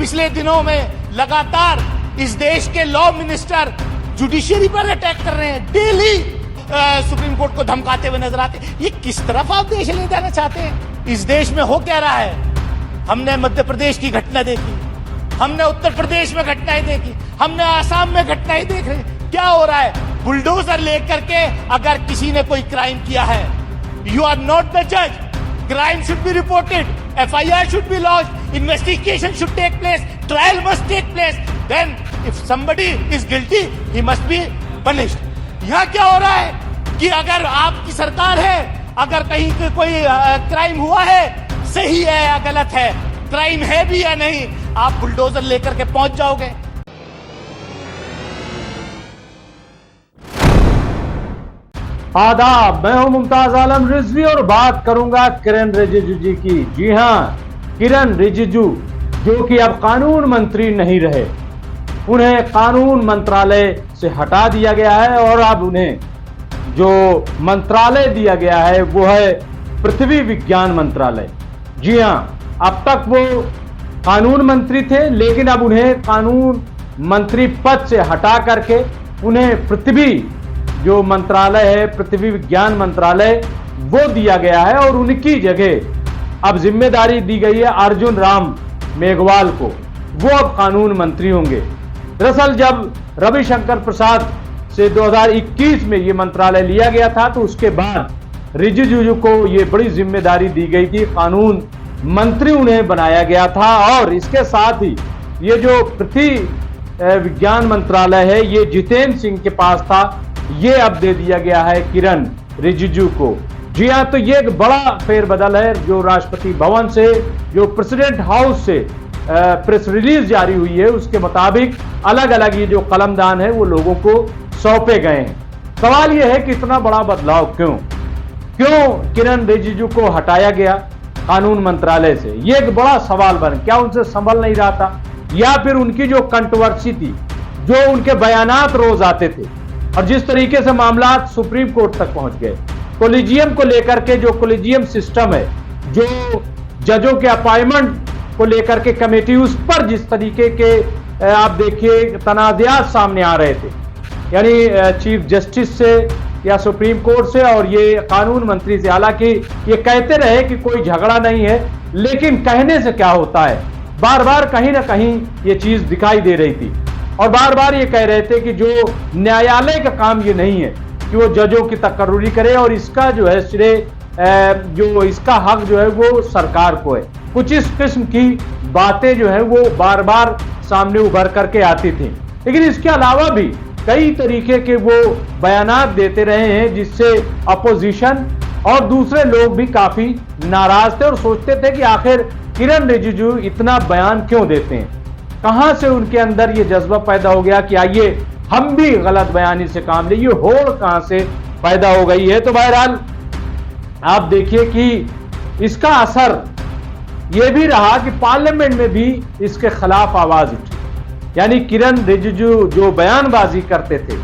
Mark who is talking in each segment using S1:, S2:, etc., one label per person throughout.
S1: पिछले दिनों में लगातार इस देश के लॉ मिनिस्टर जुडिशियरी पर अटैक कर रहे हैं, डेली सुप्रीम कोर्ट को धमकाते हुए नजर आते हैं। ये किस तरफ आप देश ले जाना चाहते हैं? इस देश में हो क्या रहा है? हमने मध्य प्रदेश की घटना देखी, हमने उत्तर प्रदेश में घटनाएं देखी, हमने आसाम में घटनाएं देख रहे हैं। क्या हो रहा है? बुलडोजर लेकर के अगर किसी ने कोई क्राइम किया है, यू आर नॉट द जज, crime should be reported, FIR should be lodged, investigation should take place, trial must take place, then if somebody is guilty he must be punished. यहाँ क्या हो रहा है कि अगर आपकी सरकार है, अगर कहीं कोई क्राइम हुआ है, सही है या गलत है, क्राइम है भी या नहीं, आप बुलडोजर लेकर के पहुंच जाओगे।
S2: आदाब, मैं हूं मुमताज आलम रिजवी और बात करूंगा किरण रिजिजू जी की। जी हां, किरण रिजिजू जो कि अब कानून मंत्री नहीं रहे, उन्हें कानून मंत्रालय से हटा दिया गया है और अब उन्हें जो मंत्रालय दिया गया है वो है पृथ्वी विज्ञान मंत्रालय। जी हां, अब तक वो कानून मंत्री थे, लेकिन अब उन्हें कानून मंत्री पद से हटा करके उन्हें पृथ्वी जो मंत्रालय है, पृथ्वी विज्ञान मंत्रालय, वो दिया गया है और उनकी जगह अब जिम्मेदारी दी गई है अर्जुन राम मेघवाल को। वो अब कानून मंत्री होंगे। दरअसल जब रविशंकर प्रसाद से 2021 में ये मंत्रालय लिया गया था तो उसके बाद रिजिजू को ये बड़ी जिम्मेदारी दी गई थी, कानून मंत्री उन्हें बनाया गया था। और इसके साथ ही ये जो पृथ्वी विज्ञान मंत्रालय है ये जितेंद्र सिंह के पास था, ये अब दे दिया गया है किरण रिजिजू को। जी हाँ, तो ये एक बड़ा फेरबदल है जो राष्ट्रपति भवन से, जो प्रेसिडेंट हाउस से प्रेस रिलीज जारी हुई है उसके मुताबिक अलग अलग ये जो कलमदान है वो लोगों को सौंपे गए हैं। सवाल ये है कि इतना बड़ा बदलाव क्यों किरण रिजिजू को हटाया गया कानून मंत्रालय से? ये एक बड़ा सवाल बन, क्या उनसे संभल नहीं रहा था, या फिर उनकी जो कंट्रोवर्सी थी, जो उनके बयानात रोज आते थे और जिस तरीके से मामला सुप्रीम कोर्ट तक पहुंच गए, कोलिजियम को लेकर के जो कोलिजियम सिस्टम है, जो जजों के अपॉइंटमेंट को लेकर के कमेटी, उस पर जिस तरीके के आप देखिए तनाज़ात सामने आ रहे थे, यानी चीफ जस्टिस से या सुप्रीम कोर्ट से और ये कानून मंत्री से। हालांकि ये कहते रहे कि कोई झगड़ा नहीं है, लेकिन कहने से क्या होता है, बार बार कहीं ना कहीं ये चीज दिखाई दे रही थी और बार बार ये कह रहे थे कि जो न्यायालय का काम ये नहीं है कि वो जजों की तकर्रुरी करे और इसका जो है सिरे जो इसका हक जो है वो सरकार को है। कुछ इस किस्म की बातें जो है वो बार बार सामने उभर करके आती थी। लेकिन इसके अलावा भी कई तरीके के वो बयानात देते रहे हैं जिससे अपोजिशन और दूसरे लोग भी काफी नाराज थे और सोचते थे कि आखिर किरण रिजिजू इतना बयान क्यों देते हैं, कहां से उनके अंदर ये जज्बा पैदा हो गया कि आइए हम भी गलत बयानी से काम ले, ये होड़ कहां से पैदा हो गई है। तो बहरहाल आप देखिए कि इसका असर ये भी रहा कि पार्लियामेंट में भी इसके खिलाफ आवाज उठी, यानी किरण रिजिजू जो बयानबाजी करते थे,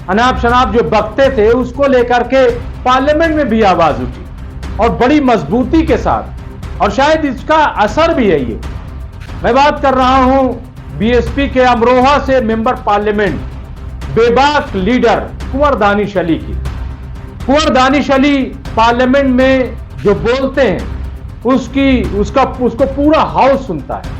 S2: अनाप शनाप जो बकते थे, उसको लेकर के पार्लियामेंट में भी आवाज उठी और बड़ी मजबूती के साथ, और शायद इसका असर भी है ये। मैं बात कर रहा हूं बीएसपी के अमरोहा से मेंबर पार्लियामेंट बेबाक लीडर कुंवर दानिश अली की। कुंवर दानिश अली पार्लियामेंट में जो बोलते हैं उसको पूरा हाउस सुनता है,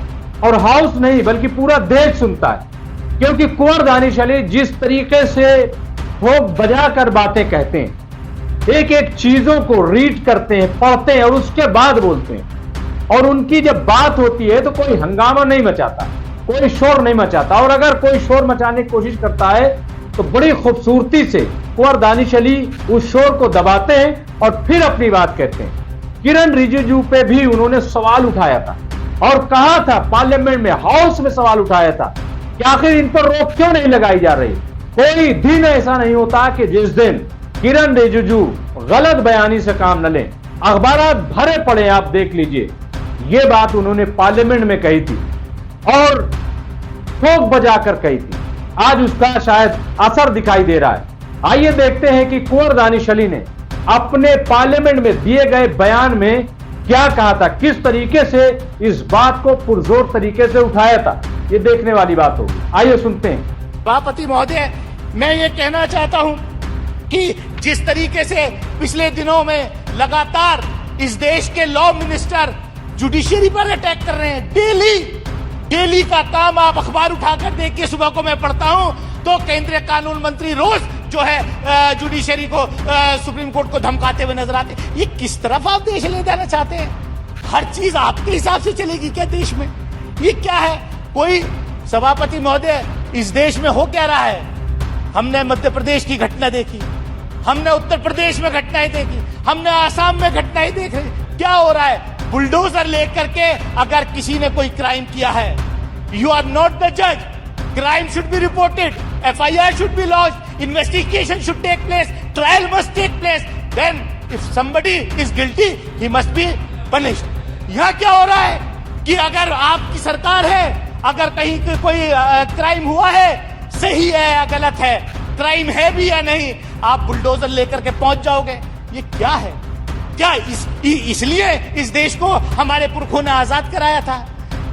S2: और हाउस नहीं बल्कि पूरा देश सुनता है, क्योंकि कुंवर दानिश अली जिस तरीके से ठोक बजा कर बातें कहते हैं, एक एक चीजों को रीड करते हैं, पढ़ते हैं और उसके बाद बोलते हैं, और उनकी जब बात होती है तो कोई हंगामा नहीं मचाता, कोई शोर नहीं मचाता, और अगर कोई शोर मचाने की कोशिश करता है तो बड़ी खूबसूरती से कुंवर दानिश अली उस शोर को दबाते हैं और फिर अपनी बात कहते हैं। किरण रिजिजू पे भी उन्होंने सवाल उठाया था और कहा था, पार्लियामेंट में हाउस में सवाल उठाया था कि आखिर इन पर रोक क्यों नहीं लगाई जा रही। कोई दिन ऐसा नहीं होता कि जिस दिन किरण रिजिजू गलत बयानी से काम न लें। अखबार भरे पड़े, आप देख लीजिए। ये बात उन्होंने पार्लियामेंट में कही थी और ठोक बजाकर कही थी। आज उसका शायद असर दिखाई दे रहा है। आइए देखते हैं कि कुंवर दानिश अली ने अपने पार्लियामेंट में दिए गए बयान में क्या कहा था, किस तरीके से इस बात को पुरजोर तरीके से उठाया था, ये देखने वाली बात होगी। आइए सुनते हैं।
S1: सभापति महोदय, मैं ये कहना चाहता हूं कि जिस तरीके से पिछले दिनों में लगातार इस देश के लॉ मिनिस्टर जुडिशरी पर अटैक कर रहे हैं, डेली का काम आप अखबार उठाकर देखिए, सुबह को मैं पढ़ता हूं तो केंद्रीय कानून मंत्री रोज जो है जुडिशरी को सुप्रीम कोर्ट को धमकाते हुए नजर आते। ये किस तरफ आप देश ले जाना चाहते हैं? हर चीज आपके हिसाब से चलेगी क्या देश में? ये क्या है? कोई सभापति महोदय, इस देश में हो क्या रहा है? हमने मध्य प्रदेश की घटना देखी, हमने उत्तर प्रदेश में घटनाएं देखी, हमने आसाम में घटनाएं देख रही। क्या हो रहा है? बुलडोजर लेकर के अगर किसी ने कोई क्राइम किया है, यू आर नॉट द जज, crime should be reported, FIR should be launched, investigation should take place, trial must take place, then if somebody is guilty he must be punished. यहां क्या हो रहा है कि अगर आपकी सरकार है, अगर कहीं कोई क्राइम हुआ है, सही है या गलत है, क्राइम है भी या नहीं, आप बुलडोजर लेकर के पहुंच जाओगे। ये क्या है? क्या इसलिए इस देश को हमारे पुरखों ने आजाद कराया था?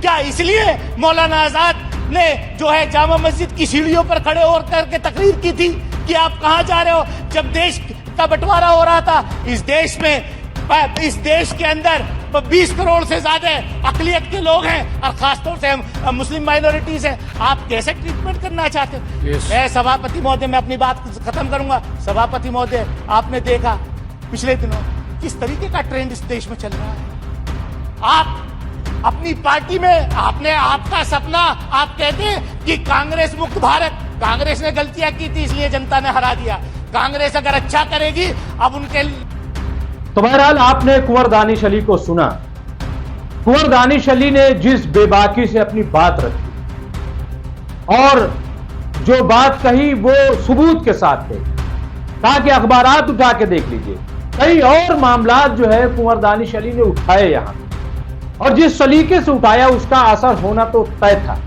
S1: क्या इसलिए मौलाना आजाद ने जो है जामा मस्जिद की सीढ़ियों पर खड़े होकर के तकरीर की थी कि आप कहां जा रहे हो? जब देश का बंटवारा हो रहा था, इस देश के अंदर 20 करोड़ से ज्यादा अकलियत के लोग हैं और खासतौर से मुस्लिम माइनॉरिटीज हैं, आप कैसे ट्रीटमेंट करना चाहते हो? मैं सभापति महोदय, मैं अपनी बात खत्म करूंगा। सभापति महोदय, आपने देखा पिछले दिनों किस तरीके का ट्रेंड इस देश में चल रहा है। आप अपनी पार्टी में आपका सपना, आप कहते हैं कि कांग्रेस मुक्त भारत, कांग्रेस ने गलतियां की थी इसलिए जनता ने हरा दिया, कांग्रेस अगर अच्छा करेगी अब उनके।
S2: तो बहरहाल आपने कुंवर दानिश अली को सुना। कुंवर दानिश अली ने जिस बेबाकी से अपनी बात रखी और जो बात कही वो सबूत के साथ थे, ताकि अखबारात उठा के देख लीजिए। कई और मामला जो है कुंवर दानिश अली ने उठाए यहां, और जिस सलीके से उठाया उसका असर होना तो तय था।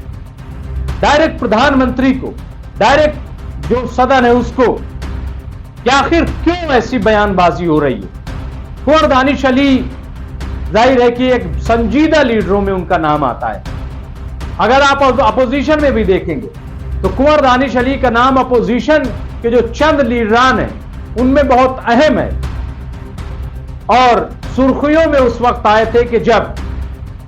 S2: डायरेक्ट प्रधानमंत्री को, डायरेक्ट जो सदन है उसको, कि आखिर क्यों ऐसी बयानबाजी हो रही है। कुंवर दानिश अली जाहिर है कि एक संजीदा लीडरों में उनका नाम आता है। अगर आप अपोजिशन में भी देखेंगे तो कुंवर दानिश अली का नाम अपोजिशन के जो चंद लीडरान हैं उनमें बहुत अहम है, और सुर्खियों में उस वक्त आए थे कि जब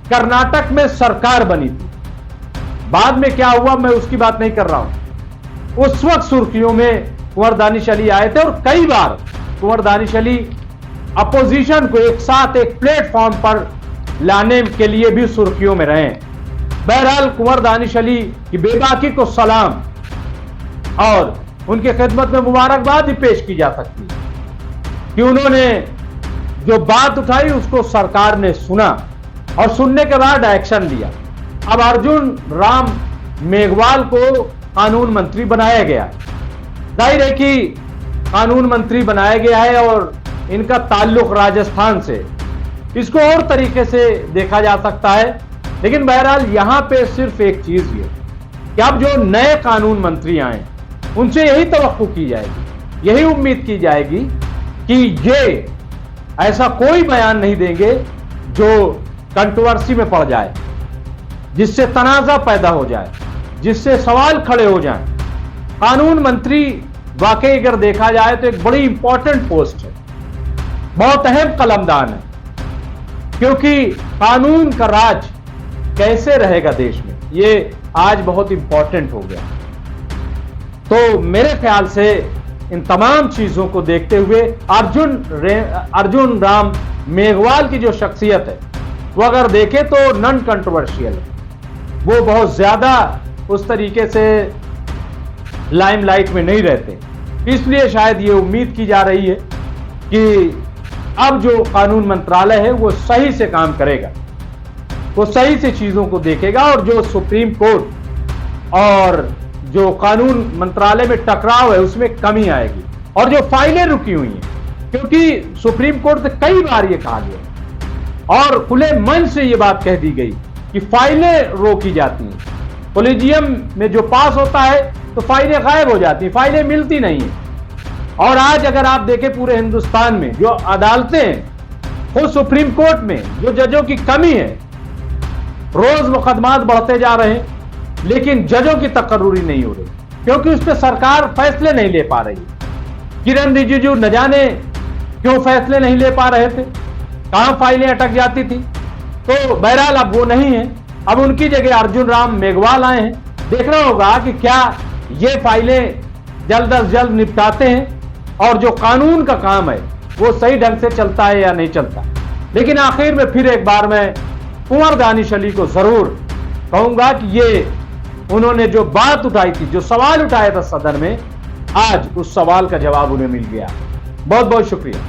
S2: कर्नाटक में सरकार बनी थी। बाद में क्या हुआ मैं उसकी बात नहीं कर रहा हूं। उस वक्त सुर्खियों में कुंवर दानिश अली आए थे, और कई बार कुंवर दानिश अली अपोजिशन को एक साथ एक प्लेटफॉर्म पर लाने के लिए भी सुर्खियों में रहे। बहरहाल कुंवर दानिश अली की बेबाकी को सलाम और उनके खिदमत में मुबारकबाद भी पेश की जा सकती है कि उन्होंने जो बात उठाई उसको सरकार ने सुना और सुनने के बाद एक्शन लिया। अब अर्जुन राम मेघवाल को कानून मंत्री बनाया गया। जाहिर है कि कानून मंत्री बनाया गया है और इनका ताल्लुक राजस्थान से, इसको और तरीके से देखा जा सकता है। लेकिन बहरहाल यहां पे सिर्फ एक चीज है कि अब जो नए कानून मंत्री आए उनसे यही तवक्को की जाएगी, यही उम्मीद की जाएगी कि ये ऐसा कोई बयान नहीं देंगे जो कंट्रोवर्सी में पड़ जाए, जिससे तनाजा पैदा हो जाए, जिससे सवाल खड़े हो जाएं। कानून मंत्री वाकई अगर देखा जाए तो एक बड़ी इंपॉर्टेंट पोस्ट है, बहुत अहम कलमदान है, क्योंकि कानून का राज कैसे रहेगा देश में, ये आज बहुत इंपॉर्टेंट हो गया। तो मेरे ख्याल से इन तमाम चीजों को देखते हुए अर्जुन राम मेघवाल की जो शख्सियत है वो अगर देखे तो नॉन कंट्रोवर्शियल है, वो बहुत ज्यादा उस तरीके से लाइमलाइट में नहीं रहते। इसलिए शायद ये उम्मीद की जा रही है कि अब जो कानून मंत्रालय है वो सही से काम करेगा, वो सही से चीजों को देखेगा, और जो सुप्रीम कोर्ट और जो कानून मंत्रालय में टकराव है उसमें कमी आएगी। और जो फाइलें रुकी हुई हैं, क्योंकि सुप्रीम कोर्ट से कई बार ये कहा गया और खुले मन से ये बात कह दी गई कि फाइलें रोकी जाती हैं, कोलिजियम में जो पास होता है तो फाइलें गायब हो जाती हैं, फाइलें मिलती नहीं है। और आज अगर आप देखें पूरे हिंदुस्तान में जो अदालतें हैं वो सुप्रीम कोर्ट में जो जजों की कमी है, रोज मुकदमात बढ़ते जा रहे हैं लेकिन जजों की तकर्रुरी नहीं हो रही, क्योंकि उस पर सरकार फैसले नहीं ले पा रही। किरण रिजिजू न जाने क्यों फैसले नहीं ले पा रहे थे, कहां फाइलें अटक जाती थी। तो बहरहाल अब वो नहीं है, अब उनकी जगह अर्जुन राम मेघवाल आए हैं। देखना होगा कि क्या ये फाइलें जल्द अज जल्द निपटाते हैं और जो कानून का काम है वो सही ढंग से चलता है या नहीं चलता। लेकिन आखिर में फिर एक बार मैं कुंवर दानिश अली को जरूर कहूंगा कि ये उन्होंने जो बात उठाई थी, जो सवाल उठाया था सदन में, आज उस सवाल का जवाब उन्हें मिल गया। बहुत बहुत शुक्रिया।